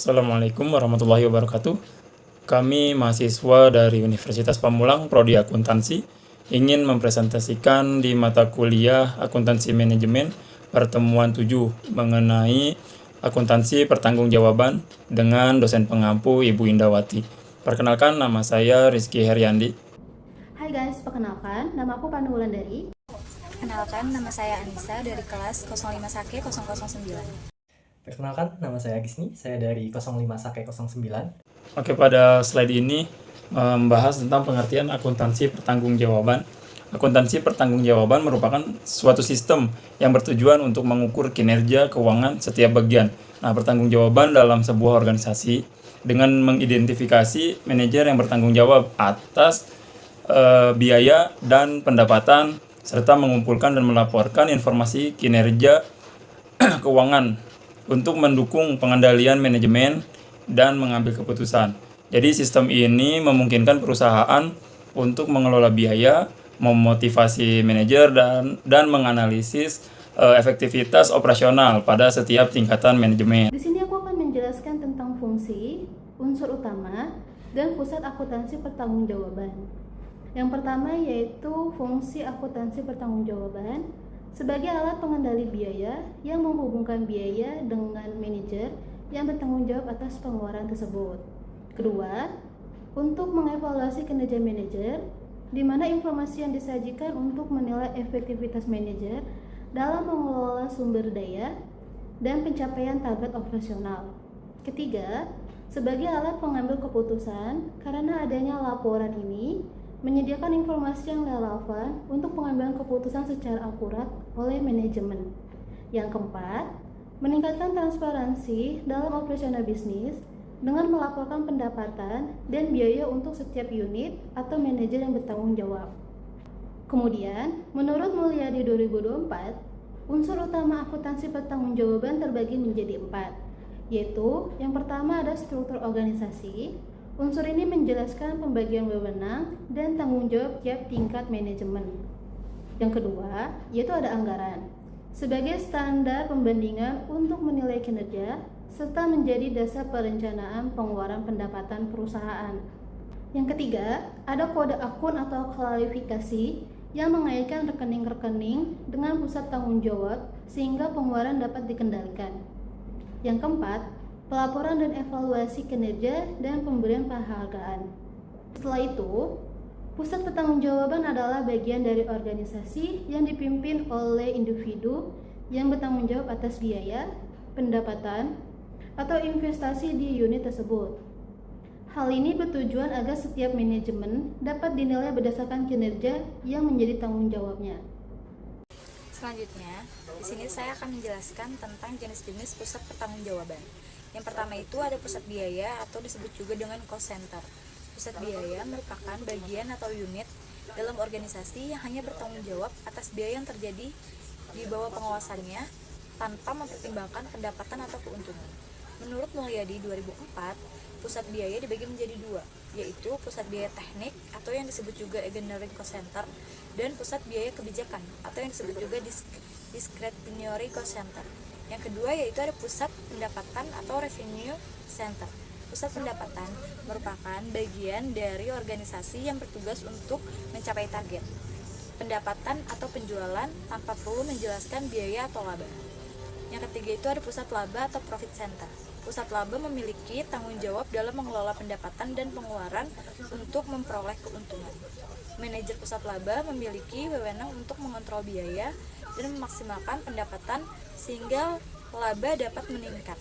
Assalamualaikum warahmatullahi wabarakatuh. Kami mahasiswa dari Universitas Pamulang, Prodi Akuntansi, ingin mempresentasikan di mata kuliah Akuntansi Manajemen pertemuan 7 mengenai akuntansi pertanggungjawaban dengan dosen pengampu Ibu Indawati. Perkenalkan, nama saya Rizky Heriandi. Hai guys, perkenalkan, nama aku Pandu Wulandari. Kenalkan, nama saya Anissa dari kelas 05 Sake 009. Perkenalkan, nama saya Gisni, saya dari 05 Sake 09. Oke, pada slide ini membahas tentang pengertian akuntansi pertanggungjawaban. Akuntansi pertanggungjawaban merupakan suatu sistem yang bertujuan untuk mengukur kinerja keuangan setiap bagian. Nah, pertanggungjawaban dalam sebuah organisasi dengan mengidentifikasi manajer yang bertanggung jawab atas biaya dan pendapatan, serta mengumpulkan dan melaporkan informasi kinerja keuangan untuk mendukung pengendalian manajemen dan mengambil keputusan. Jadi sistem ini memungkinkan perusahaan untuk mengelola biaya, memotivasi manajer dan menganalisis efektivitas operasional pada setiap tingkatan manajemen. Di sini aku akan menjelaskan tentang fungsi, unsur utama, dan pusat akuntansi pertanggungjawaban. Yang pertama yaitu fungsi akuntansi pertanggungjawaban sebagai alat pengendali biaya yang menghubungkan biaya dengan manajer yang bertanggung jawab atas pengeluaran tersebut. Kedua, untuk mengevaluasi kinerja manajer, di mana informasi yang disajikan untuk menilai efektivitas manajer dalam mengelola sumber daya dan pencapaian target operasional. Ketiga, sebagai alat pengambil keputusan karena adanya laporan ini menyediakan informasi yang relevan untuk pengambilan keputusan secara akurat oleh manajemen. Yang keempat, meningkatkan transparansi dalam operasional bisnis dengan melaporkan pendapatan dan biaya untuk setiap unit atau manajer yang bertanggung jawab. Kemudian, menurut Mulyadi 2024, unsur utama akuntansi pertanggungjawaban terbagi menjadi 4, yaitu yang pertama ada struktur organisasi. Unsur ini menjelaskan pembagian wewenang dan tanggung jawab tiap tingkat manajemen. Yang kedua, yaitu ada anggaran sebagai standar pembandingan untuk menilai kinerja serta menjadi dasar perencanaan pengeluaran pendapatan perusahaan. Yang ketiga, ada kode akun atau klarifikasi yang mengaitkan rekening-rekening dengan pusat tanggung jawab sehingga pengeluaran dapat dikendalikan. Yang keempat, pelaporan dan evaluasi kinerja dan pemberian penghargaan. Setelah itu, pusat pertanggungjawaban adalah bagian dari organisasi yang dipimpin oleh individu yang bertanggung jawab atas biaya, pendapatan, atau investasi di unit tersebut. Hal ini bertujuan agar setiap manajemen dapat dinilai berdasarkan kinerja yang menjadi tanggung jawabnya. Selanjutnya, di sini saya akan menjelaskan tentang jenis-jenis pusat pertanggungjawaban. Yang pertama itu ada pusat biaya atau disebut juga dengan cost center. Pusat biaya merupakan bagian atau unit dalam organisasi yang hanya bertanggung jawab atas biaya yang terjadi di bawah pengawasannya tanpa mempertimbangkan pendapatan atau keuntungan. Menurut Mulyadi 2004, pusat biaya dibagi menjadi 2, yaitu pusat biaya teknik atau yang disebut juga engineering cost center dan pusat biaya kebijakan atau yang disebut juga discretionary cost center. Yang kedua yaitu ada pusat pendapatan atau revenue center. Pusat pendapatan merupakan bagian dari organisasi yang bertugas untuk mencapai target pendapatan atau penjualan tanpa perlu menjelaskan biaya atau laba. Yang ketiga itu ada pusat laba atau profit center. Pusat laba memiliki tanggung jawab dalam mengelola pendapatan dan pengeluaran untuk memperoleh keuntungan. Manajer pusat laba memiliki wewenang untuk mengontrol biaya dan memaksimalkan pendapatan sehingga laba dapat meningkat.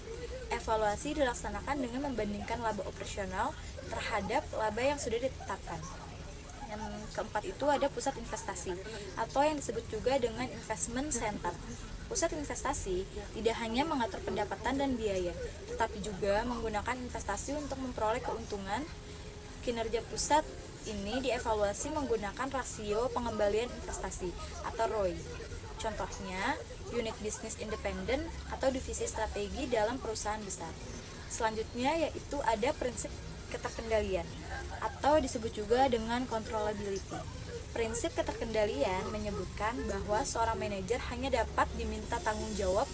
Evaluasi dilaksanakan dengan membandingkan laba operasional terhadap laba yang sudah ditetapkan. Yang keempat itu ada pusat investasi atau yang disebut juga dengan investment center. Pusat investasi tidak hanya mengatur pendapatan dan biaya, tetapi juga menggunakan investasi untuk memperoleh keuntungan. Kinerja pusat ini dievaluasi menggunakan rasio pengembalian investasi atau ROI. Contohnya, unit bisnis independen atau divisi strategi dalam perusahaan besar. Selanjutnya yaitu ada prinsip keterkendalian atau disebut juga dengan controllability. Prinsip keterkendalian menyebutkan bahwa seorang manajer hanya dapat diminta tanggung jawab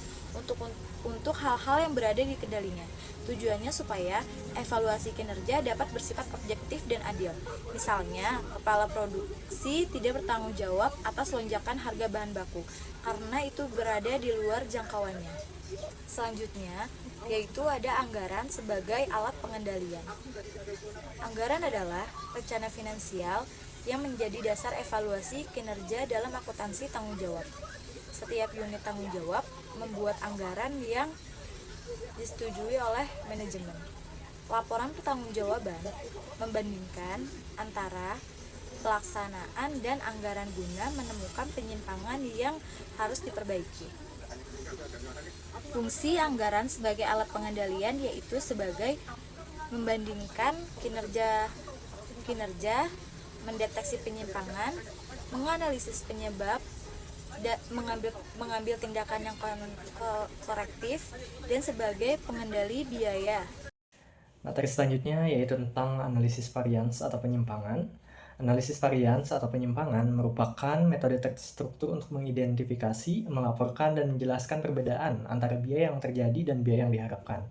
untuk hal-hal yang berada di kendalinya. Tujuannya supaya evaluasi kinerja dapat bersifat objektif dan adil. Misalnya, kepala produksi tidak bertanggung jawab atas lonjakan harga bahan baku karena itu berada di luar jangkauannya. Selanjutnya, yaitu ada anggaran sebagai alat pengendalian. Anggaran adalah rencana finansial yang menjadi dasar evaluasi kinerja dalam akuntansi tanggung jawab. Setiap unit tanggung jawab membuat anggaran yang disetujui oleh manajemen. Laporan pertanggungjawaban membandingkan antara pelaksanaan dan anggaran guna menemukan penyimpangan yang harus diperbaiki. Fungsi anggaran sebagai alat pengendalian yaitu sebagai membandingkan kinerja, mendeteksi penyimpangan, menganalisis penyebab, mengambil tindakan yang korektif, dan sebagai pengendali biaya. Materi selanjutnya yaitu tentang analisis varians atau penyimpangan. Analisis varians atau penyimpangan merupakan metode terstruktur untuk mengidentifikasi, melaporkan, dan menjelaskan perbedaan antara biaya yang terjadi dan biaya yang diharapkan,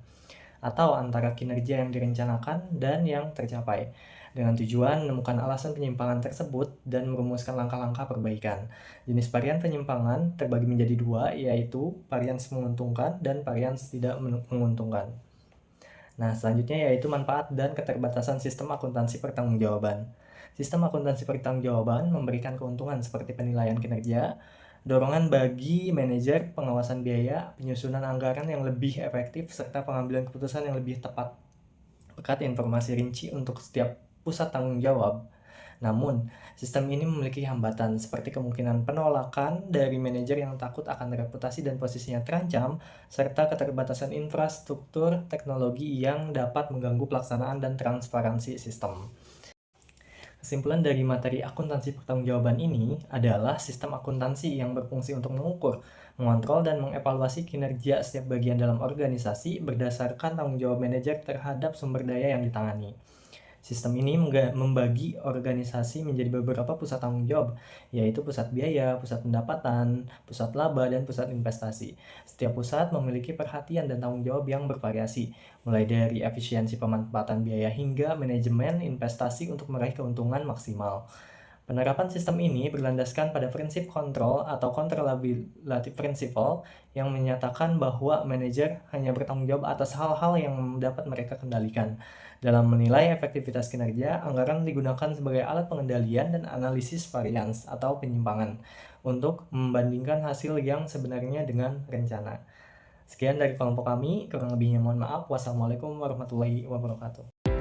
atau antara kinerja yang direncanakan dan yang tercapai, dengan tujuan menemukan alasan penyimpangan tersebut dan merumuskan langkah-langkah perbaikan. Jenis varian penyimpangan terbagi menjadi dua, yaitu varians menguntungkan dan varians tidak menguntungkan. Nah, selanjutnya yaitu manfaat dan keterbatasan sistem akuntansi pertanggungjawaban. Sistem akuntansi pertanggungjawaban memberikan keuntungan seperti penilaian kinerja, dorongan bagi manajer, pengawasan biaya, penyusunan anggaran yang lebih efektif, serta pengambilan keputusan yang lebih tepat. Berkat informasi rinci untuk setiap pusat tanggung jawab. Namun, sistem ini memiliki hambatan seperti kemungkinan penolakan dari manajer yang takut akan reputasi dan posisinya terancam, serta keterbatasan infrastruktur teknologi yang dapat mengganggu pelaksanaan dan transparansi sistem. Kesimpulan dari materi akuntansi pertanggungjawaban ini adalah sistem akuntansi yang berfungsi untuk mengukur, mengontrol, dan mengevaluasi kinerja setiap bagian dalam organisasi berdasarkan tanggung jawab manajer terhadap sumber daya yang ditangani. Sistem ini membagi organisasi menjadi beberapa pusat tanggung jawab, yaitu pusat biaya, pusat pendapatan, pusat laba, dan pusat investasi. Setiap pusat memiliki perhatian dan tanggung jawab yang bervariasi, mulai dari efisiensi pemanfaatan biaya hingga manajemen investasi untuk meraih keuntungan maksimal. Penerapan sistem ini berlandaskan pada prinsip kontrol atau controllability principle yang menyatakan bahwa manajer hanya bertanggung jawab atas hal-hal yang dapat mereka kendalikan. Dalam menilai efektivitas kinerja, anggaran digunakan sebagai alat pengendalian dan analisis varians atau penyimpangan untuk membandingkan hasil yang sebenarnya dengan rencana. Sekian dari kelompok kami, kurang lebihnya mohon maaf. Wassalamualaikum warahmatullahi wabarakatuh.